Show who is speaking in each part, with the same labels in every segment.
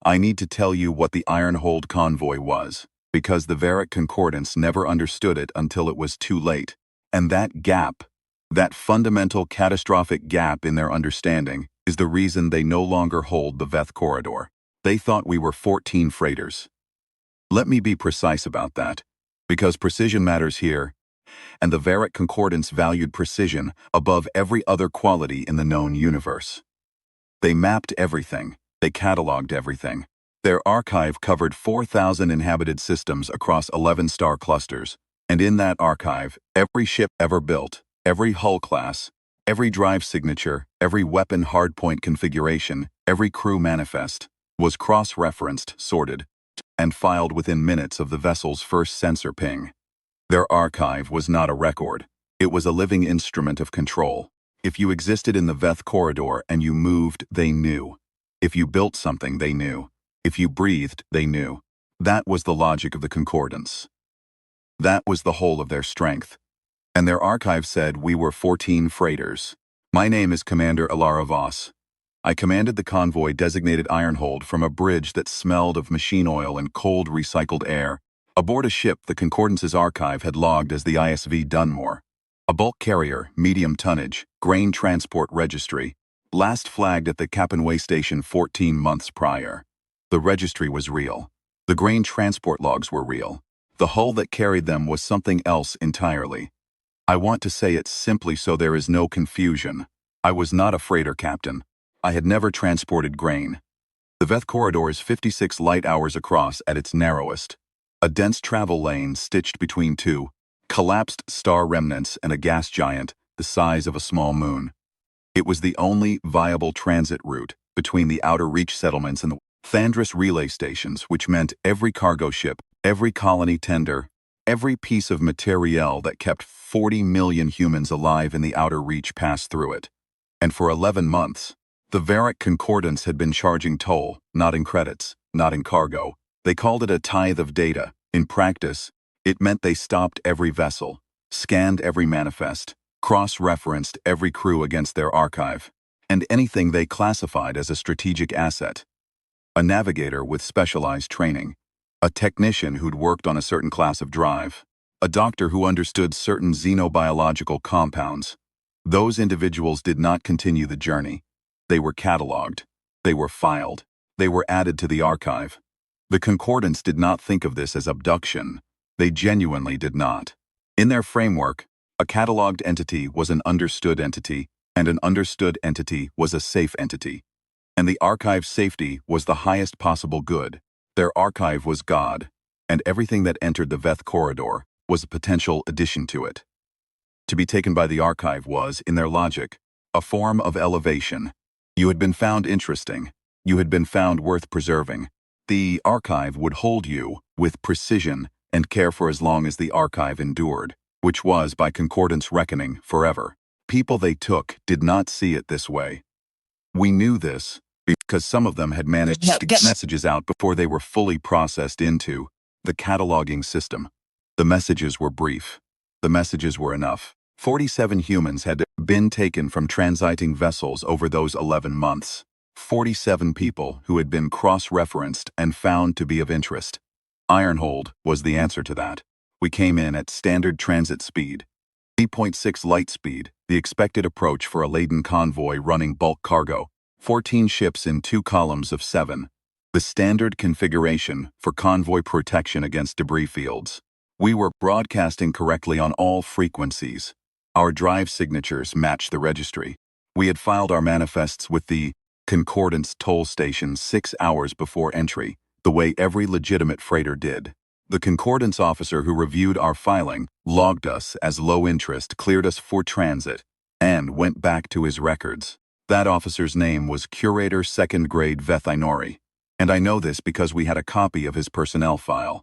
Speaker 1: I need to tell you what the Ironhold convoy was, because the Varek Concordance never understood it until it was too late. And that gap, that fundamental catastrophic gap in their understanding, is the reason they no longer hold the Veth corridor. They thought we were 14 freighters. Let me be precise about that, because precision matters here, and the Varek Concordance valued precision above every other quality in the known universe. They mapped everything. They cataloged everything. Their archive covered 4,000 inhabited systems across 11 star clusters, and in that archive, every ship ever built, every hull class, every drive signature, every weapon hardpoint configuration, every crew manifest, was cross-referenced, sorted, and filed within minutes of the vessel's first sensor ping. Their archive was not a record. It was a living instrument of control. If you existed in the Veth corridor and you moved, they knew. If you built something, they knew. If you breathed, they knew. That was the logic of the Concordance. That was the whole of their strength. And their archive said we were 14 freighters. My name is Commander Alara Voss. I commanded the convoy designated Ironhold from a bridge that smelled of machine oil and cold recycled air. Aboard a ship the Concordance's archive had logged as the ISV Dunmore. A bulk carrier, medium tonnage, grain transport registry, last flagged at the Cappenway station 14 months prior. The registry was real. The grain transport logs were real. The hull that carried them was something else entirely. I want to say it simply so there is no confusion. I was not a freighter captain. I had never transported grain. The Veth corridor is 56 light hours across at its narrowest. A dense travel lane stitched between two collapsed star remnants and a gas giant the size of a small moon. It was the only viable transit route between the outer reach settlements and the Thandris relay stations, which meant every cargo ship, every colony tender, every piece of materiel that kept 40 million humans alive in the outer reach passed through it. And for 11 months, the Varek Concordance had been charging toll, not in credits, not in cargo. They called it a tithe of data. In practice, it meant they stopped every vessel, scanned every manifest, cross-referenced every crew against their archive, and anything they classified as a strategic asset. A navigator with specialized training, a technician who'd worked on a certain class of drive, a doctor who understood certain xenobiological compounds. Those individuals did not continue the journey. They were cataloged. They were filed. They were added to the archive. The Concordance did not think of this as abduction. They genuinely did not. In their framework, a cataloged entity was an understood entity, and an understood entity was a safe entity. And the archive's safety was the highest possible good. Their archive was God, and everything that entered the Veth corridor was a potential addition to it. To be taken by the archive was, in their logic, a form of elevation. You had been found interesting. You had been found worth preserving. The archive would hold you with precision and care for as long as the archive endured, which was, by Concordance reckoning, forever. People they took did not see it this way. We knew this because some of them had managed to get messages out before they were fully processed into the cataloging system. The messages were brief. The messages were enough. 47 humans had been taken from transiting vessels over those 11 months. 47 people who had been cross-referenced and found to be of interest. Ironhold was the answer to that. We came in at standard transit speed, 3.6 light speed, the expected approach for a laden convoy running bulk cargo, 14 ships in 2 columns of 7. The standard configuration for convoy protection against debris fields. We were broadcasting correctly on all frequencies. Our drive signatures matched the registry. We had filed our manifests with the Concordance toll station 6 hours before entry, the way every legitimate freighter did. The Concordance officer who reviewed our filing logged us as low interest, cleared us for transit, and went back to his records. That officer's name was Curator 2nd Grade Vethinori, and I know this because we had a copy of his personnel file.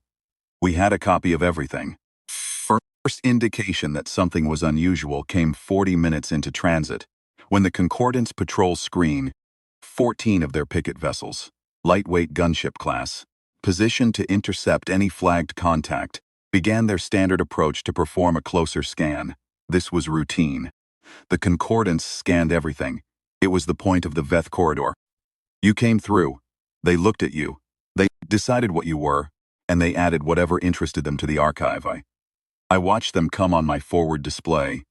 Speaker 1: We had a copy of everything. First indication that something was unusual came 40 minutes into transit, when the Concordance patrol screen 14 of their picket vessels, lightweight gunship class, positioned to intercept any flagged contact, began their standard approach to perform a closer scan. This was routine. The Concordance scanned everything. It was the point of the Veth corridor. You came through. They looked at you. They decided what you were, and they added whatever interested them to the archive. I watched them come on my forward display.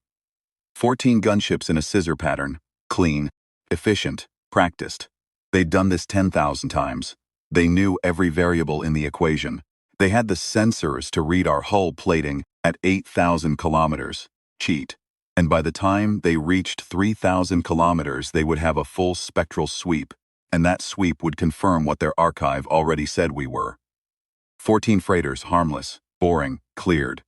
Speaker 1: 14 gunships in a scissor pattern, clean, efficient, practiced. They'd done this 10,000 times. They knew every variable in the equation. They had the sensors to read our hull plating at 8,000 kilometers. Cheat. And by the time they reached 3,000 kilometers, they would have a full spectral sweep, and that sweep would confirm what their archive already said we were. 14 freighters, harmless, boring, cleared.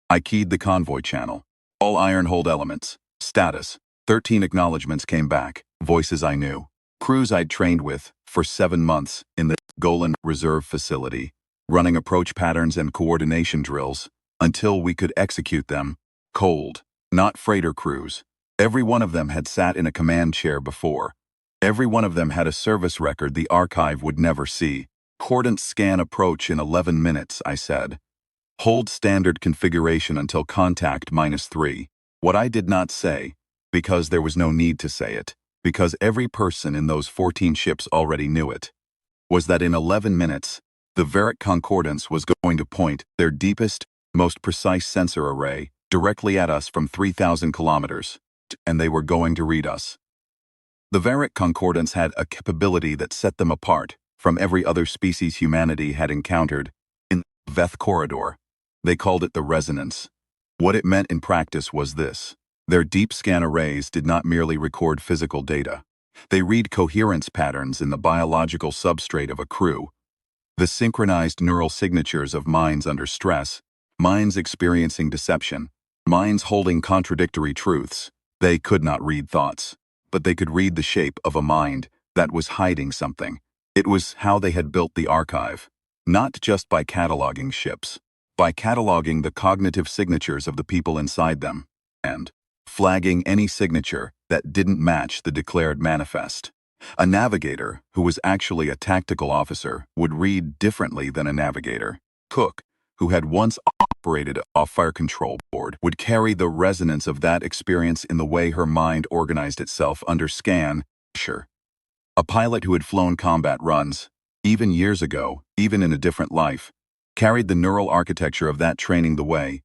Speaker 1: I keyed the convoy channel. All iron-hold elements. Status. 13 acknowledgements came back, voices I knew. Crews I'd trained with for 7 months in the Golan Reserve Facility, running approach patterns and coordination drills until we could execute them. Cold. Not freighter crews. Every one of them had sat in a command chair before. Every one of them had a service record the archive would never see. Concordance scan approach in 11 minutes, I said. Hold standard configuration until contact -3. What I did not say, because there was no need to say it, because every person in those 14 ships already knew it, was that in 11 minutes, the Varek Concordance was going to point their deepest, most precise sensor array directly at us from 3,000 kilometers, and they were going to read us. The Varek Concordance had a capability that set them apart from every other species humanity had encountered in the Veth corridor. They called it the resonance. What it meant in practice was this. Their deep scan arrays did not merely record physical data. They read coherence patterns in the biological substrate of a crew, the synchronized neural signatures of minds under stress, minds experiencing deception, minds holding contradictory truths. They could not read thoughts, but they could read the shape of a mind that was hiding something. It was how they had built the archive, not just by cataloging ships, by cataloging the cognitive signatures of the people inside them, and flagging any signature that didn't match the declared manifest. A navigator, who was actually a tactical officer, would read differently than a navigator. Cook, who had once operated a fire control board, would carry the resonance of that experience in the way her mind organized itself under scan. Sure. A pilot who had flown combat runs, even years ago, even in a different life, carried the neural architecture of that training the way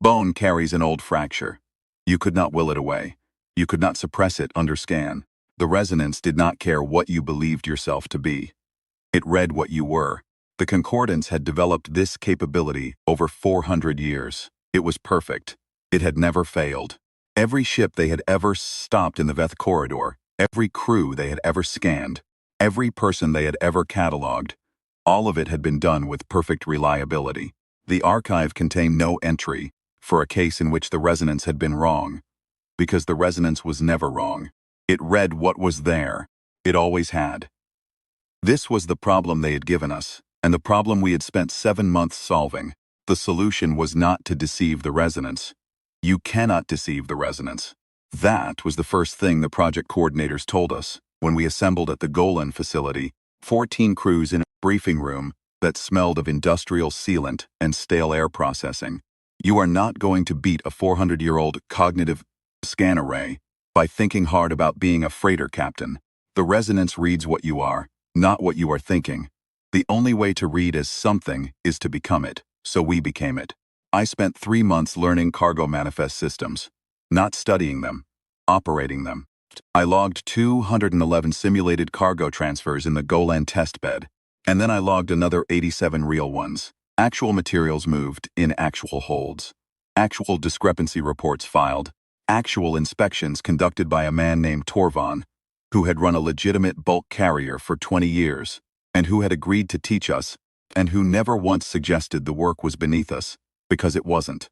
Speaker 1: bone carries an old fracture. You could not will it away. You could not suppress it under scan. The resonance did not care what you believed yourself to be. It read what you were. The Concordance had developed this capability over 400 years. It was perfect. It had never failed. Every ship they had ever stopped in the Veth corridor, every crew they had ever scanned, every person they had ever cataloged, all of it had been done with perfect reliability. The archive contained no entry for a case in which the resonance had been wrong, because the resonance was never wrong. It read what was there. It always had. This was the problem they had given us, and the problem we had spent 7 months solving. The solution was not to deceive the resonance. You cannot deceive the resonance. That was the first thing the project coordinators told us when we assembled at the Golan facility, 14 crews in a briefing room that smelled of industrial sealant and stale air processing. You are not going to beat a 400-year-old cognitive scan array by thinking hard about being a freighter captain. The resonance reads what you are, not what you are thinking. The only way to read as something is to become it, so we became it. I spent 3 months learning cargo manifest systems, not studying them, operating them. I logged 211 simulated cargo transfers in the Golan test bed, and then I logged another 87 real ones. Actual materials moved in actual holds, actual discrepancy reports filed, actual inspections conducted by a man named Torvan, who had run a legitimate bulk carrier for 20 years, and who had agreed to teach us, and who never once suggested the work was beneath us, because it wasn't.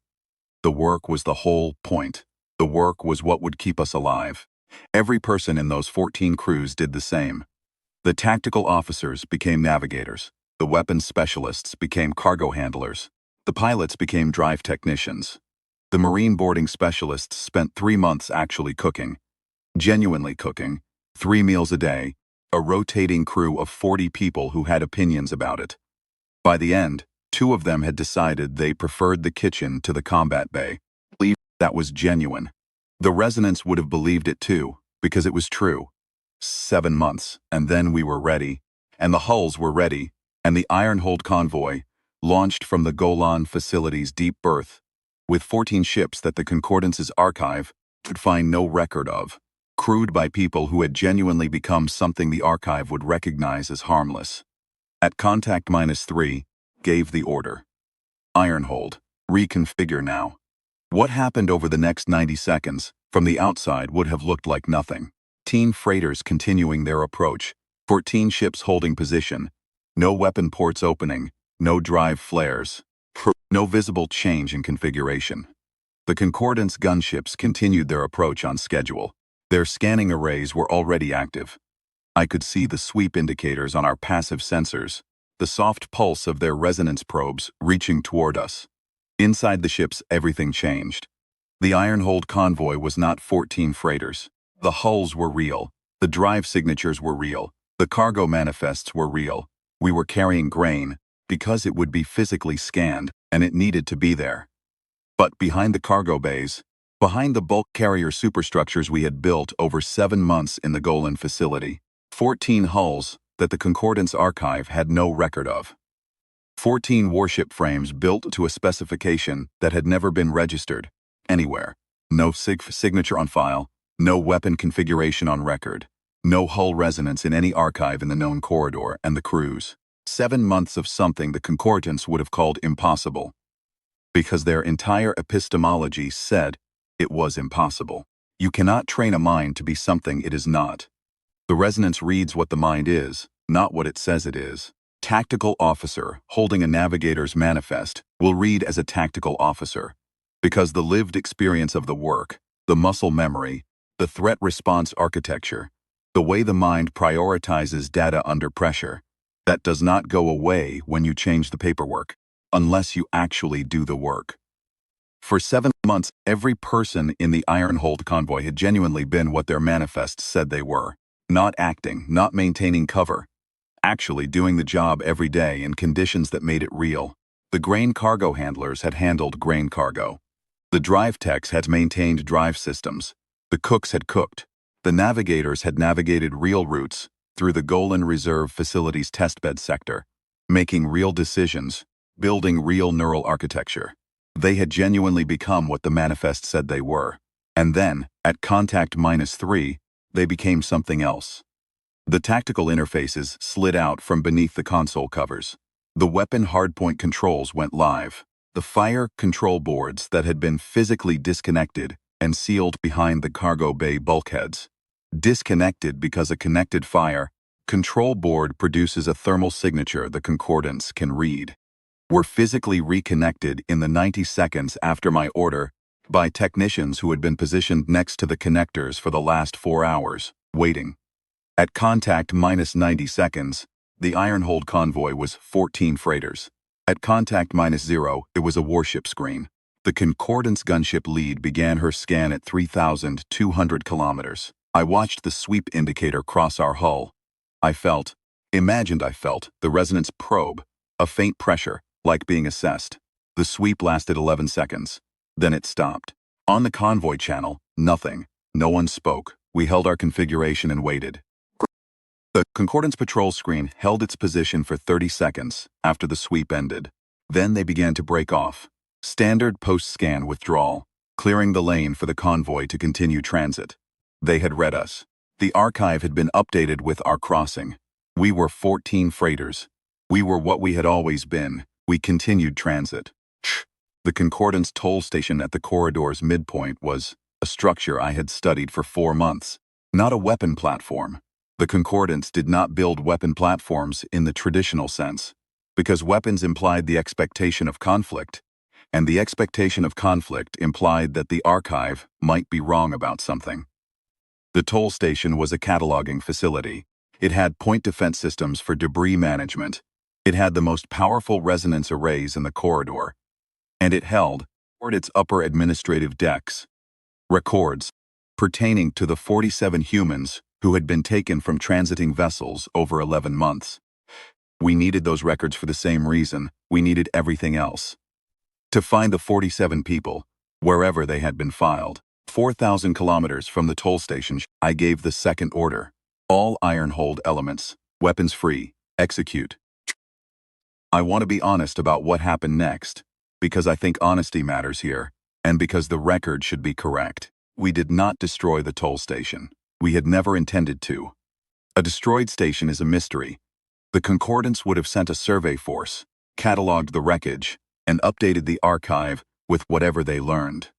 Speaker 1: The work was the whole point. The work was what would keep us alive. Every person in those 14 crews did the same. The tactical officers became navigators. The weapons specialists became cargo handlers. The pilots became drive technicians. The marine boarding specialists spent 3 months actually cooking, genuinely cooking, 3 meals a day, a rotating crew of 40 people who had opinions about it. By the end, 2 of them had decided they preferred the kitchen to the combat bay. That was genuine. The resonance would have believed it too, because it was true. 7 months, and then we were ready. and the hulls were ready, and the Ironhold convoy launched from the Golan facility's deep berth, with 14 ships that the Concordance's archive could find no record of, crewed by people who had genuinely become something the archive would recognize as harmless. At contact -3, gave the order. Ironhold, reconfigure now. What happened over the next 90 seconds, from the outside would have looked like nothing. 14 freighters continuing their approach, 14 ships holding position, no weapon ports opening, no drive flares, no visible change in configuration. The Concordance gunships continued their approach on schedule. Their scanning arrays were already active. I could see the sweep indicators on our passive sensors, the soft pulse of their resonance probes reaching toward us. Inside the ships, everything changed. The Ironhold convoy was not 14 freighters. The hulls were real. The drive signatures were real. The cargo manifests were real. We were carrying grain because it would be physically scanned, and it needed to be there. But behind the cargo bays, behind the bulk carrier superstructures we had built over 7 months in the Golan facility, 14 hulls that the Concordance archive had no record of. 14 warship frames built to a specification that had never been registered anywhere. No signature on file, no weapon configuration on record, no hull resonance in any archive in the known corridor and the crews. 7 months of something the Concordance would have called impossible, because their entire epistemology said it was impossible. You cannot train a mind to be something it is not. The resonance reads what the mind is, not what it says it is. Tactical officer holding a navigator's manifest will read as a tactical officer, because the lived experience of the work, the muscle memory, the threat response architecture, the way the mind prioritizes data under pressure, that does not go away when you change the paperwork, unless you actually do the work. For 7 months, every person in the Ironhold convoy had genuinely been what their manifests said they were. Not acting, not maintaining cover, actually doing the job every day in conditions that made it real. The grain cargo handlers had handled grain cargo. The drive techs had maintained drive systems. The cooks had cooked. The navigators had navigated real routes through the Golan Reserve Facility's testbed sector, making real decisions, building real neural architecture. They had genuinely become what the manifest said they were. And then, at contact -3, they became something else. The tactical interfaces slid out from beneath the console covers. The weapon hardpoint controls went live. The fire control boards that had been physically disconnected and sealed behind the cargo bay bulkheads. Disconnected because a connected fire control board produces a thermal signature the Concordance can read. Were physically reconnected in the 90 seconds after my order by technicians who had been positioned next to the connectors for the last 4 hours, waiting. At contact -90 seconds, the Ironhold convoy was 14 freighters. At contact -0, it was a warship screen. The Concordance gunship lead began her scan at 3,200 kilometers. I watched the sweep indicator cross our hull. I felt the resonance probe, a faint pressure, like being assessed. The sweep lasted 11 seconds. Then it stopped. On the convoy channel, nothing. No one spoke. We held our configuration and waited. The Concordance patrol screen held its position for 30 seconds after the sweep ended. Then they began to break off. Standard post-scan withdrawal, clearing the lane for the convoy to continue transit. They had read us. The archive had been updated with our crossing. We were 14 freighters. We were what we had always been. We continued transit. The Concordance toll station at the corridor's midpoint was a structure I had studied for 4 months, not a weapon platform. The Concordance did not build weapon platforms in the traditional sense, because weapons implied the expectation of conflict, and the expectation of conflict implied that the archive might be wrong about something. The toll station was a cataloging facility. It had point defense systems for debris management. It had the most powerful resonance arrays in the corridor, and it held, toward its upper administrative decks, records pertaining to the 47 humans who had been taken from transiting vessels over 11 months. We needed those records for the same reason we needed everything else. To find the 47 people, wherever they had been filed. 4,000 kilometers from the toll station, I gave the second order. All Ironhold elements, weapons free, Execute. I want to be honest about what happened next, because I think honesty matters here, and because the record should be correct. We did not destroy the toll station. We had never intended to. A destroyed station is a mystery. The Concordance would have sent a survey force, cataloged the wreckage, and updated the archive with whatever they learned.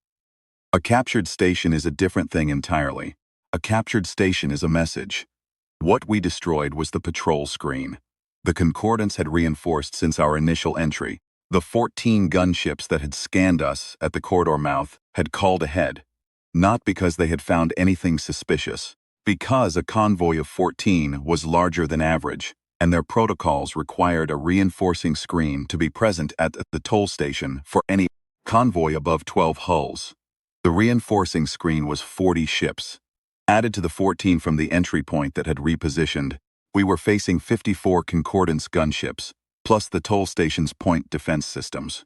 Speaker 1: A captured station is a different thing entirely. A captured station is a message. What we destroyed was the patrol screen. The Concordance had reinforced since our initial entry. The 14 gunships that had scanned us at the corridor mouth had called ahead, not because they had found anything suspicious, because a convoy of 14 was larger than average, and their protocols required a reinforcing screen to be present at the toll station for any convoy above 12 hulls. The reinforcing screen was 40 ships. Added to the 14 from the entry point that had repositioned, we were facing 54 Concordance gunships, plus the toll station's point defense systems.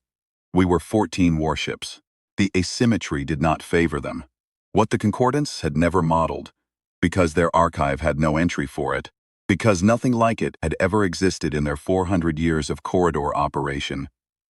Speaker 1: We were 14 warships. The asymmetry did not favor them. What the Concordance had never modeled, because their archive had no entry for it, because nothing like it had ever existed in their 400 years of corridor operation,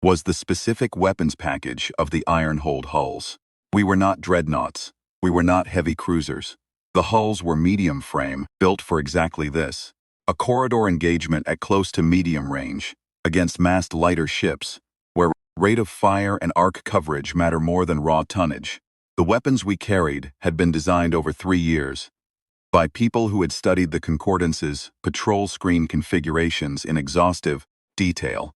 Speaker 1: was the specific weapons package of the iron-hulled hulls. We were not dreadnoughts. We were not heavy cruisers. The hulls were medium frame, built for exactly this. A corridor engagement at close to medium range, against massed lighter ships, where rate of fire and arc coverage matter more than raw tonnage. The weapons we carried had been designed over 3 years, by people who had studied the Concordance's patrol screen configurations in exhaustive detail.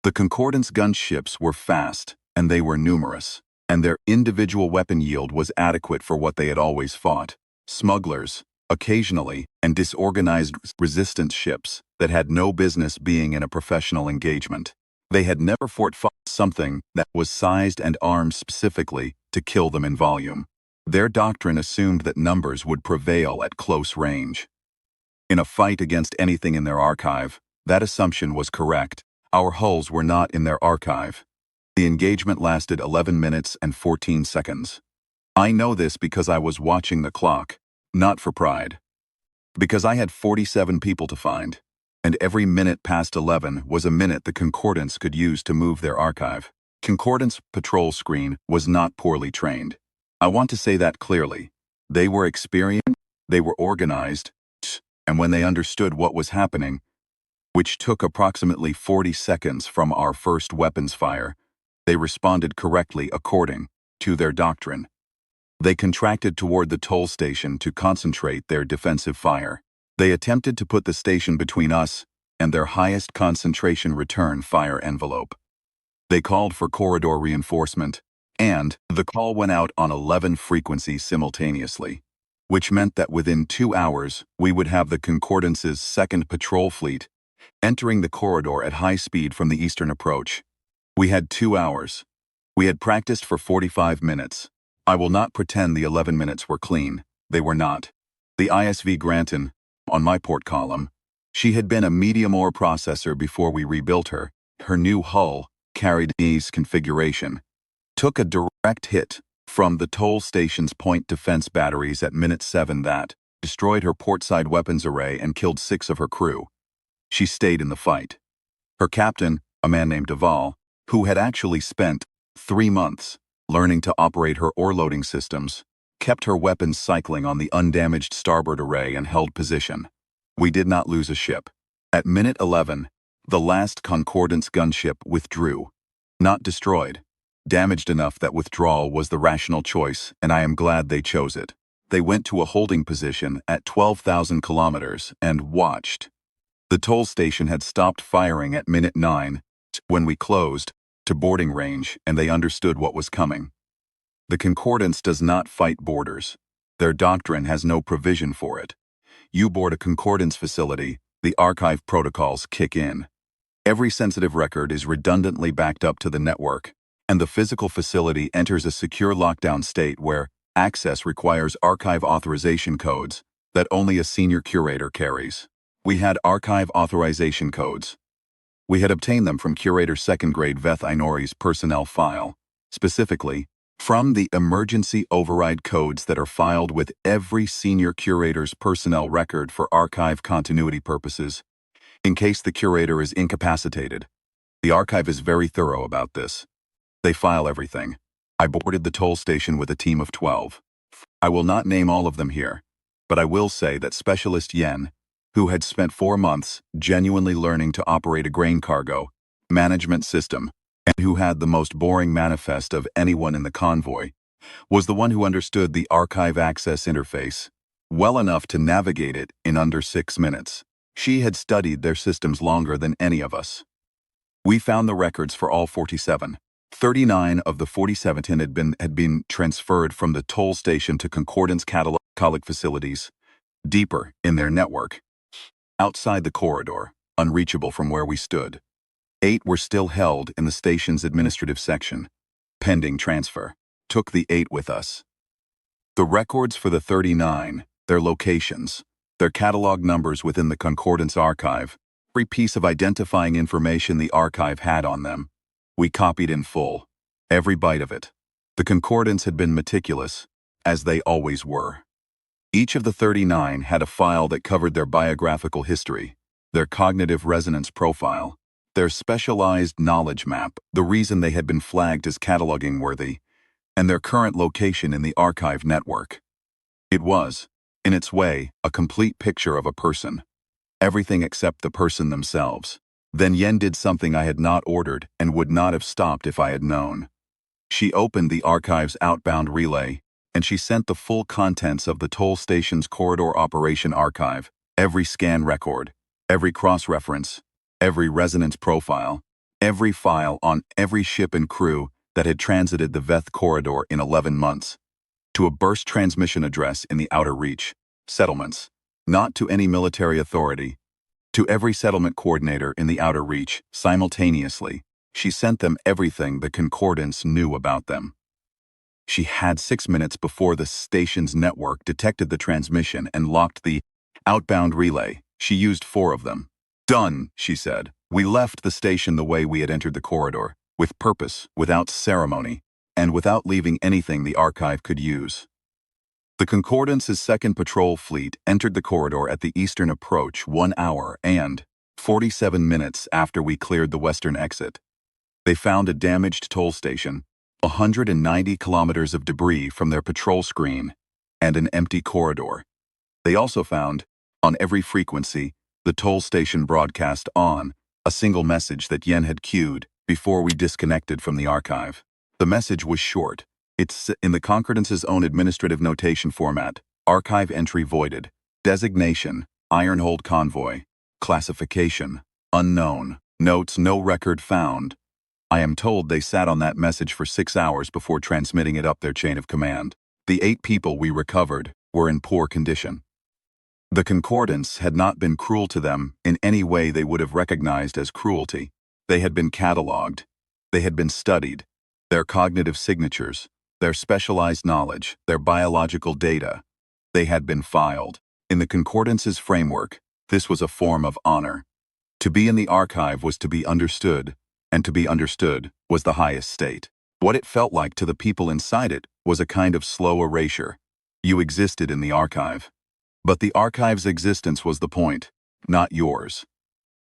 Speaker 1: The Concordance gunships were fast, and they were numerous, and their individual weapon yield was adequate for what they had always fought. Smugglers, occasionally, and disorganized resistance ships that had no business being in a professional engagement. They had never fought something that was sized and armed specifically to kill them in volume. Their doctrine assumed that numbers would prevail at close range. In a fight against anything in their archive, that assumption was correct. Our hulls were not in their archive. The engagement lasted 11 minutes and 14 seconds. I know this because I was watching the clock, not for pride. Because I had 47 people to find, and every minute past 11 was a minute the Concordance could use to move their archive. Concordance patrol screen was not poorly trained. I want to say that clearly. They were experienced, they were organized, and when they understood what was happening, which took approximately 40 seconds from our first weapons fire, they responded correctly according to their doctrine. They contracted toward the toll station to concentrate their defensive fire. They attempted to put the station between us and their highest concentration return fire envelope. They called for corridor reinforcement, and the call went out on 11 frequencies simultaneously, which meant that within 2 hours we would have the Concordance's second patrol fleet entering the corridor at high speed from the eastern approach. We had 2 hours. We had practiced for 45 minutes. I will not pretend the 11 minutes were clean. They were not. The ISV Granton, on my port column, she had been a medium-ore processor before we rebuilt her. Her new hull carried E's configuration, took a direct hit from the toll station's point defense batteries at minute 7 that destroyed her portside weapons array and killed 6 of her crew. She stayed in the fight. Her captain, a man named Duval, who had actually spent 3 months learning to operate her ore loading systems, kept her weapons cycling on the undamaged starboard array and held position. We did not lose a ship. At minute 11, the last Concordance gunship withdrew. Not destroyed. Damaged enough that withdrawal was the rational choice, and I am glad they chose it. They went to a holding position at 12,000 kilometers and watched. The toll station had stopped firing at minute 9 when we closed to boarding range, and they understood what was coming. The Concordance does not fight borders. Their doctrine has no provision for it. You board a Concordance facility, the archive protocols kick in. Every sensitive record is redundantly backed up to the network, and the physical facility enters a secure lockdown state where access requires archive authorization codes that only a senior curator carries. We had archive authorization codes. We had obtained them from curator second-grade Veth Inori's personnel file, specifically from the emergency override codes that are filed with every senior curator's personnel record for archive continuity purposes. in case the curator is incapacitated. The archive is very thorough about this. They file everything. I boarded the toll station with a team of 12. I will not name all of them here, but I will say that Specialist Yen, who had spent 4 months genuinely learning to operate a grain cargo management system, and who had the most boring manifest of anyone in the convoy, was the one who understood the archive access interface well enough to navigate it in under 6 minutes. She had studied their systems longer than any of us. We found the records for all 47. 39 of the 47 had been transferred from the toll station to Concordance catalog facilities, deeper in their network, outside the corridor, unreachable from where we stood. 8 were still held in the station's administrative section, pending transfer. Took the 8 with us. The records for the 39, their locations, their catalog numbers within the Concordance archive, every piece of identifying information the archive had on them, we copied in full, every byte of it. The Concordance had been meticulous, as they always were. Each of the 39 had a file that covered their biographical history, their cognitive resonance profile, their specialized knowledge map, the reason they had been flagged as cataloging worthy, and their current location in the archive network. It was, in its way, a complete picture of a person. Everything except the person themselves. Then Yen did something I had not ordered and would not have stopped if I had known. She opened the archive's outbound relay, and she sent the full contents of the toll station's corridor operation archive, every scan record, every cross-reference, every resonance profile, every file on every ship and crew that had transited the Veth corridor in 11 months, to a burst transmission address in the outer reach, settlements, not to any military authority, to every settlement coordinator in the outer reach, simultaneously. She sent them everything the Concordance knew about them. She had 6 minutes before the station's network detected the transmission and locked the outbound relay. She used 4 of them. Done, she said. We left the station the way we had entered the corridor, with purpose, without ceremony, and without leaving anything the archive could use. The Concordance's second patrol fleet entered the corridor at the eastern approach 1 hour and 47 minutes after we cleared the western exit. They found a damaged toll station, 190 kilometers of debris from their patrol screen, and an empty corridor. They also found, on every frequency, the toll station broadcast on a single message that Yen had queued before we disconnected from the archive. The message was short. It's in the Concordance's own administrative notation format. Archive entry voided. Designation, Ironhold Convoy. Classification, unknown. Notes, no record found. I am told they sat on that message for 6 hours before transmitting it up their chain of command. The 8 people we recovered were in poor condition. The Concordance had not been cruel to them in any way they would have recognized as cruelty. They had been catalogued. They had been studied. Their cognitive signatures, their specialized knowledge, their biological data, they had been filed. In the Concordance's framework, this was a form of honor. To be in the archive was to be understood, and to be understood was the highest state. What it felt like to the people inside it was a kind of slow erasure. You existed in the archive. But the archive's existence was the point, not yours.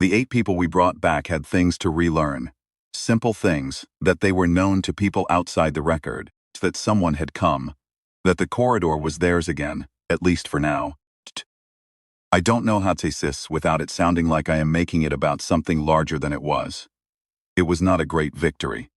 Speaker 1: The 8 people we brought back had things to relearn. Simple things, that they were known to people outside the record, that someone had come, that the corridor was theirs again, at least for now. I don't know how to say this without it sounding like I am making it about something larger than it was. It was not a great victory.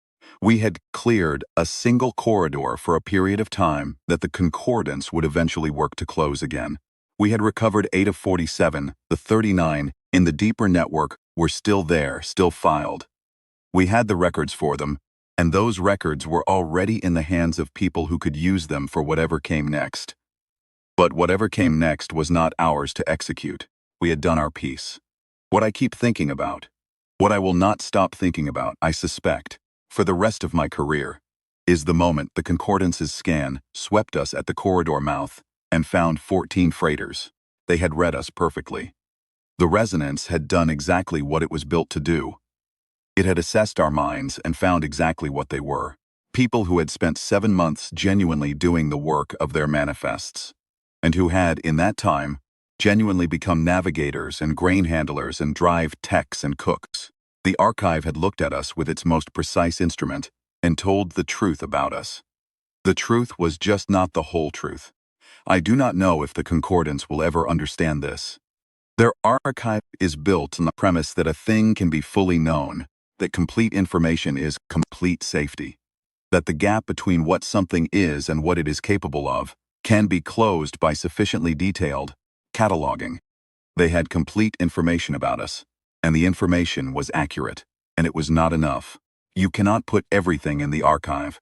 Speaker 1: We had cleared a single corridor for a period of time that the Concordance would eventually work to close again. We had recovered 8 of 47, the 39 in the deeper network were still there, still filed. We had the records for them, and those records were already in the hands of people who could use them for whatever came next. But whatever came next was not ours to execute. We had done our piece. What I keep thinking about, what I will not stop thinking about, I suspect, for the rest of my career, is the moment the Concordance's scan swept us at the corridor mouth and found 14 freighters. They had read us perfectly. The resonance had done exactly what it was built to do. It had assessed our minds and found exactly what they were. People who had spent 7 months genuinely doing the work of their manifests, and who had, in that time, genuinely become navigators and grain handlers and drive techs and cooks. The archive had looked at us with its most precise instrument and told the truth about us. The truth was just not the whole truth. I do not know if the Concordance will ever understand this. Their archive is built on the premise that a thing can be fully known, that complete information is complete safety, that the gap between what something is and what it is capable of can be closed by sufficiently detailed cataloging. They had complete information about us, and the information was accurate, and it was not enough. You cannot put everything in the archive.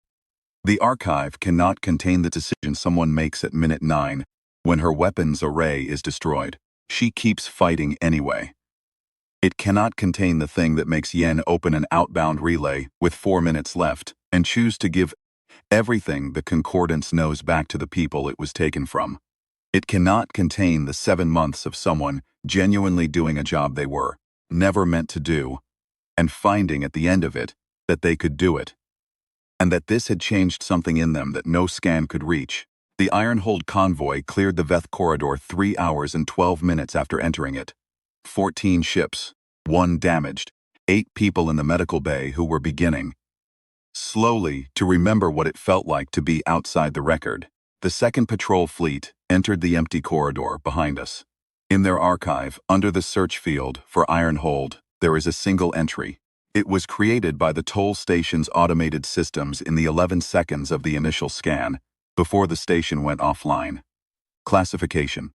Speaker 1: The archive cannot contain the decision someone makes at minute 9 when her weapons array is destroyed. She keeps fighting anyway. It cannot contain the thing that makes Yen open an outbound relay with 4 minutes left and choose to give everything the Concordance knows back to the people it was taken from. It cannot contain the 7 months of someone genuinely doing a job they were never meant to do, and finding at the end of it that they could do it, and that this had changed something in them that no scan could reach. The Ironhold convoy cleared the Veth corridor 3 hours and 12 minutes after entering it. 14 ships, 1 damaged, 8 people in the medical bay who were beginning slowly to remember what it felt like to be outside the record. The second patrol fleet entered the empty corridor behind us. In their archive, under the search field for Ironhold, there is a single entry. It was created by the toll station's automated systems in the 11 seconds of the initial scan, before the station went offline. Classification.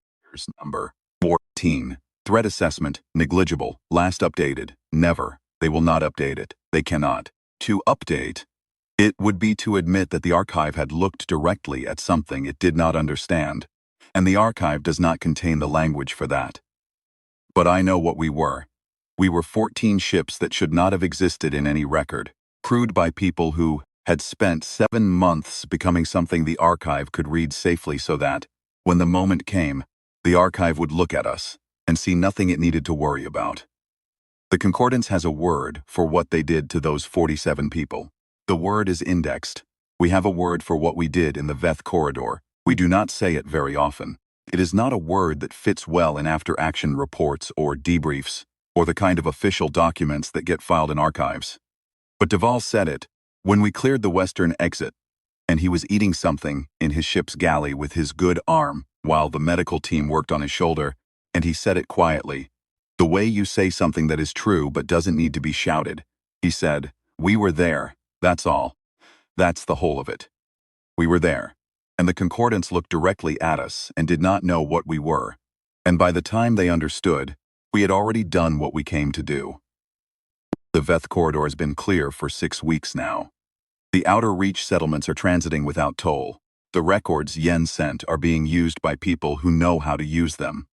Speaker 1: Number 14. Threat assessment, negligible. Last updated, never. They will not update it. They cannot. To update, it would be to admit that the archive had looked directly at something it did not understand, and the archive does not contain the language for that. But I know what we were. We were 14 ships that should not have existed in any record, crewed by people who had spent 7 months becoming something the archive could read safely so that, when the moment came, the archive would look at us and see nothing it needed to worry about. The Concordance has a word for what they did to those 47 people. The word is indexed. We have a word for what we did in the Veth corridor. We do not say it very often. It is not a word that fits well in after-action reports or debriefs, or the kind of official documents that get filed in archives. But Duvall said it when we cleared the western exit, and he was eating something in his ship's galley with his good arm while the medical team worked on his shoulder, and he said it quietly. The way you say something that is true but doesn't need to be shouted. He said, "We were there, that's all. That's the whole of it. We were there." And the Concordance looked directly at us and did not know what we were. And by the time they understood, we had already done what we came to do. The Veth corridor has been clear for 6 weeks now. The outer reach settlements are transiting without toll. The records Yen sent are being used by people who know how to use them.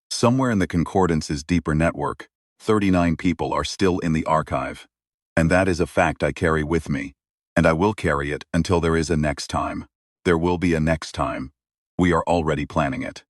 Speaker 1: Somewhere in the Concordance's deeper network, 39 people are still in the archive. And that is a fact I carry with me, and I will carry it until there is a next time. There will be a next time. We are already planning it.